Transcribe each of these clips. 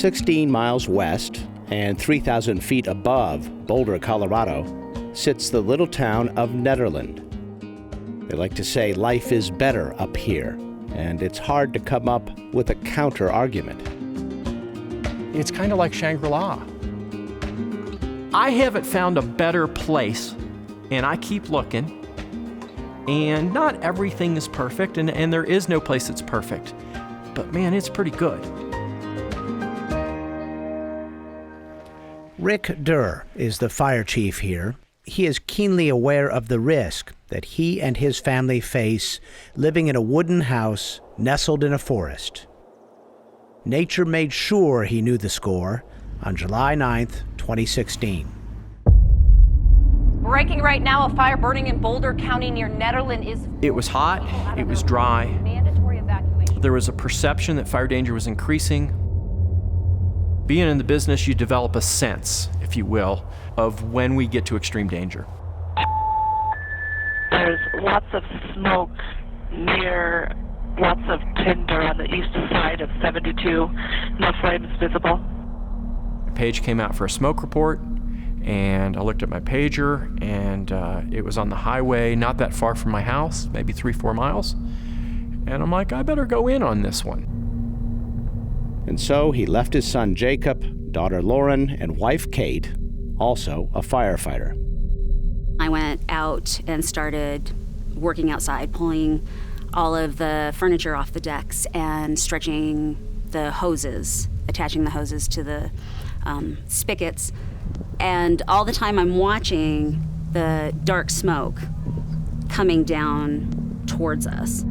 16 miles west and 3,000 feet above Boulder, Colorado, sits the little town of Nederland. They like to say life is better up here, and it's hard to come up with a counter-argument. It's kind of like Shangri-La. I haven't found a better place, and I keep looking, and not everything is perfect, and there is no place that's perfect, but man, it's pretty good. Rick Dirr is the fire chief here. He is keenly aware of the risk that he and his family face living in a wooden house nestled in a forest. Nature made sure he knew the score on July 9th, 2016. Breaking right now, a fire burning in Boulder County near Nederland is... It was hot, it was dry. Mandatory evacuation. There was a perception that fire danger was increasing. Being in the business, you develop a sense, if you will, of when we get to extreme danger. There's lots of smoke near lots of tinder on the east side of 72. No flames visible. A page came out for a smoke report, and I looked at my pager, and it was on the highway not that far from my house, maybe 3-4 miles. And I'm like, I better go in on this one. And so he left his son Jacob, daughter Lauren, and wife Kate, also a firefighter. I went out and started working outside, pulling all of the furniture off the decks and stretching the hoses, attaching the hoses to the spigots. And all the time I'm watching the dark smoke coming down towards us.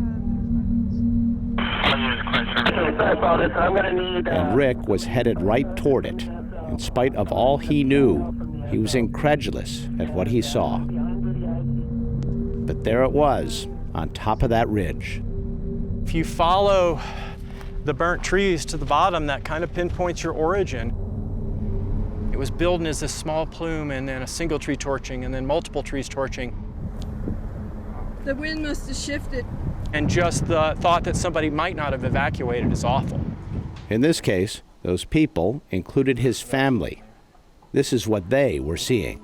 And Rick was headed right toward it. In spite of all he knew, he was incredulous at what he saw. But there it was, on top of that ridge. If you follow the burnt trees to the bottom, that kind of pinpoints your origin. It was building as this small plume, and then a single tree torching, and then multiple trees torching. The wind must have shifted. And just the thought that somebody might not have evacuated is awful. In this case, those people included his family. This is what they were seeing.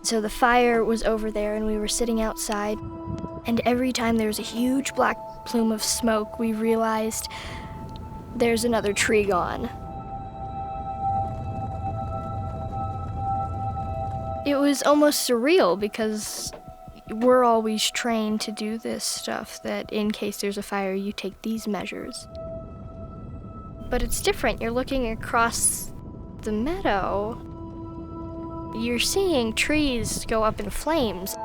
So the fire was over there, and we were sitting outside. And every time there was a huge black plume of smoke, we realized there's another tree gone. It was almost surreal because we're always trained to do this stuff, that in case there's a fire, you take these measures. But it's different. You're looking across the meadow. You're seeing trees go up in flames.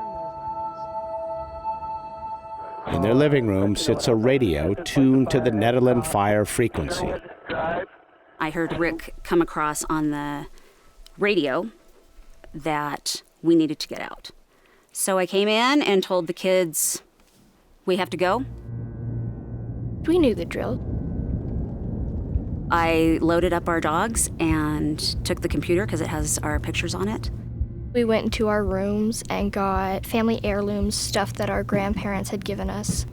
In their living room sits a radio tuned to the Nederland fire frequency. I heard Rick come across on the radio that we needed to get out. So I came in and told the kids, we have to go. We knew the drill. I loaded up our dogs and took the computer because it has our pictures on it. We went into our rooms and got family heirlooms, stuff that our grandparents had given us.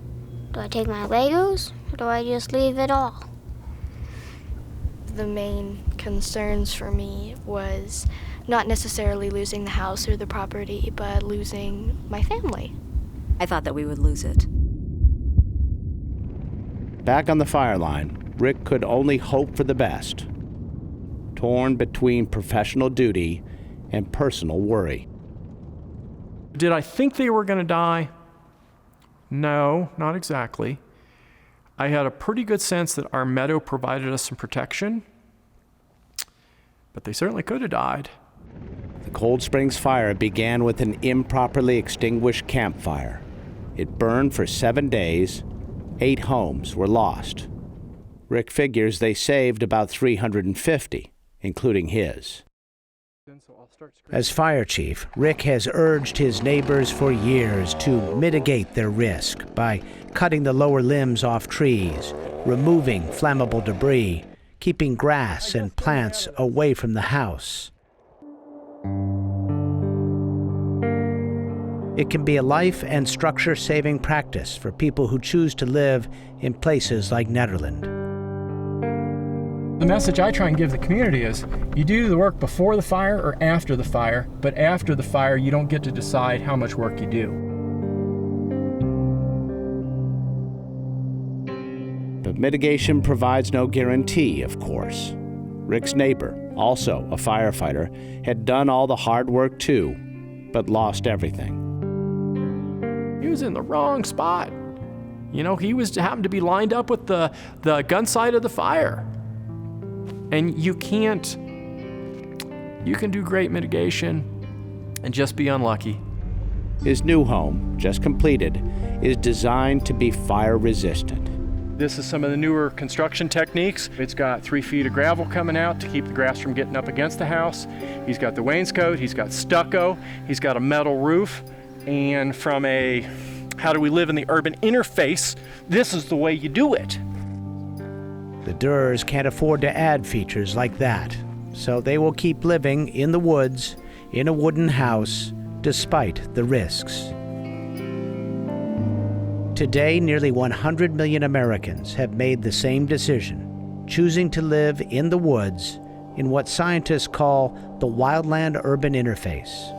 Do I take my Legos, or do I just leave it all? The main concerns for me was not necessarily losing the house or the property, but losing my family. I thought that we would lose it. Back on the fire line, Rick could only hope for the best. Torn between professional duty and personal worry. Did I think they were going to die? No, not exactly. I had a pretty good sense that our meadow provided us some protection, but they certainly could have died. The Cold Springs fire began with an improperly extinguished campfire. It burned for 7 days. 8 homes were lost. Rick figures they saved about 350, including his. As fire chief, Rick has urged his neighbors for years to mitigate their risk by cutting the lower limbs off trees, removing flammable debris, keeping grass and plants away from the house. It can be a life and structure-saving practice for people who choose to live in places like Nederland. The message I try and give the community is, you do the work before the fire or after the fire, but after the fire, you don't get to decide how much work you do. But mitigation provides no guarantee, of course. Rick's neighbor, also a firefighter, had done all the hard work too, but lost everything. He was in the wrong spot. You know, he happened to be lined up with the gun side of the fire. And you can do great mitigation and just be unlucky. His new home, just completed, is designed to be fire resistant. This is some of the newer construction techniques. It's got 3 feet of gravel coming out to keep the grass from getting up against the house. He's got the wainscot, he's got stucco, he's got a metal roof, and from a how do we live in the urban interface, this is the way you do it. The Dirrs can't afford to add features like that, so they will keep living in the woods, in a wooden house, despite the risks. Today, nearly 100 million Americans have made the same decision, choosing to live in the woods in what scientists call the wildland-urban interface.